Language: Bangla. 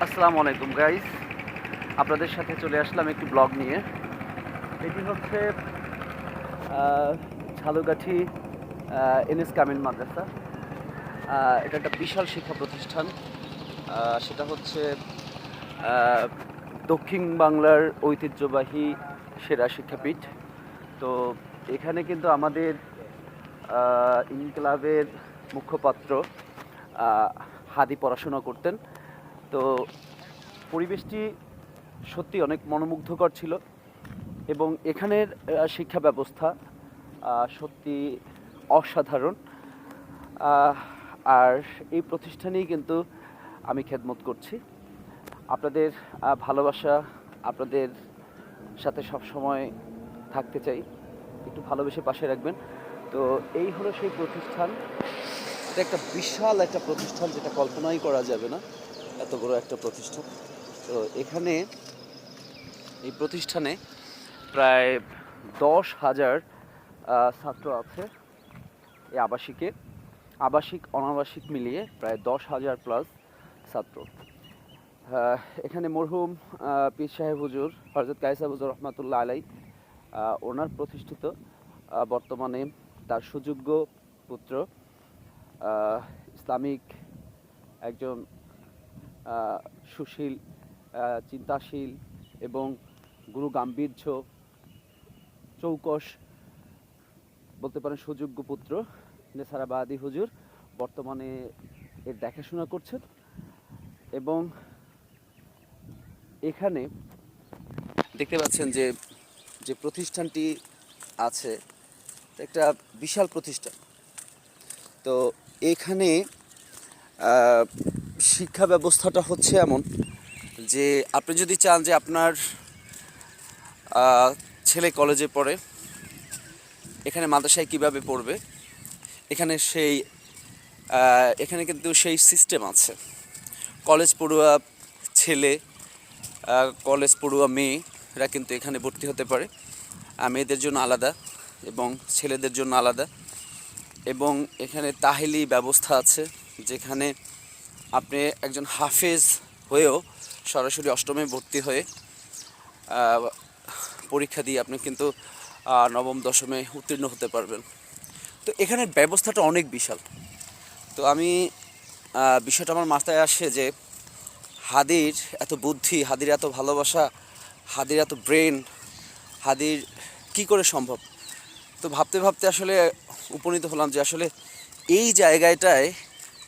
আসসালামু আলাইকুম গাইস, আপনাদের সাথে চলে আসলাম একটি ব্লগ নিয়ে। এটি হচ্ছে ঝালকাঠি এনএস কামিল মাদ্রাসা। এটা একটা বিশাল শিক্ষা প্রতিষ্ঠান। সেটা হচ্ছে আহ, দক্ষিণ বাংলার ঐতিহ্যবাহী সেরা শিক্ষাপীঠ। তো এখানে কিন্তু আমাদের ইনকিলাবের মুখপাত্র হাদি পড়াশোনা করতেন। তো পরিবেশটি সত্যি অনেক মনোমুগ্ধকর ছিল এবং এখানের শিক্ষা ব্যবস্থা সত্যি অসাধারণ। আহ, আর এই প্রতিষ্ঠানেই কিন্তু আমি খেদমত করছি। আপনাদের ভালোবাসা, আপনাদের সাথে সব সময় থাকতে চাই, একটু ভালোবেসে পাশে রাখবেন। তো এই হলো সেই প্রতিষ্ঠান। এটা একটা বিশাল একটা প্রতিষ্ঠান, যেটা কল্পনাই করা যাবে না, এত বড় একটা প্রতিষ্ঠান। তো এখানে এই প্রতিষ্ঠানে প্রায় 10,000 ছাত্র আছে। এই আবাসিক অনাবাসিক মিলিয়ে প্রায় 10,000 প্লাস ছাত্র। এখানে মরহুম পীর সাহেব হুজুর হযরত কায়েস হুজুর রহমাতুল্লাহ আলাই ওনার প্রতিষ্ঠিত, বর্তমানে তার সুযোগ্য পুত্র, ইসলামিক একজন সুশীল, চিন্তাশীল এবং গুরু গাম্ভীর্য, চৌকস বলতে পারেন সুযোগ্য পুত্র নেসারাবাদী হুজুর বর্তমানে এর দেখাশোনা করছেন। এবং এখানে দেখতে পাচ্ছেন যে যে প্রতিষ্ঠানটি আছে একটা বিশাল প্রতিষ্ঠান। তো এখানে শিক্ষা ব্যবস্থাটা হচ্ছে এমন যে আপনি যদি চান যে আপনার ছেলে কলেজে পড়ে, এখানে মাদ্রাসায় কিভাবে পড়বে, এখানে এখানে কিন্তু সেই সিস্টেম আছে। কলেজ পড়ুয়া ছেলে, কলেজ পড়ুয়া মেয়েরা কিন্তু এখানে ভর্তি হতে পারে। মেয়েদের জন্য আলাদা এবং ছেলেদের জন্য আলাদা। এবং এখানে তাহিলি ব্যবস্থা আছে, যেখানে আপনি একজন হাফেজ হয়েও সরাসরি অষ্টমে ভর্তি হয়ে পরীক্ষা দিয়ে আপনি কিন্তু নবম দশমে উত্তীর্ণ হতে পারবেন। তো এখানের ব্যবস্থাটা অনেক বিশাল। তো আমি বিষয়টা আমার মাথায় আসে যে হাদির এত বুদ্ধি, হাদির এত ভালোবাসা, হাদির এত ব্রেন, হাদির কি করে সম্ভব। তো ভাবতে ভাবতে আসলে উপনীত হলাম যে আসলে এই জায়গাটায়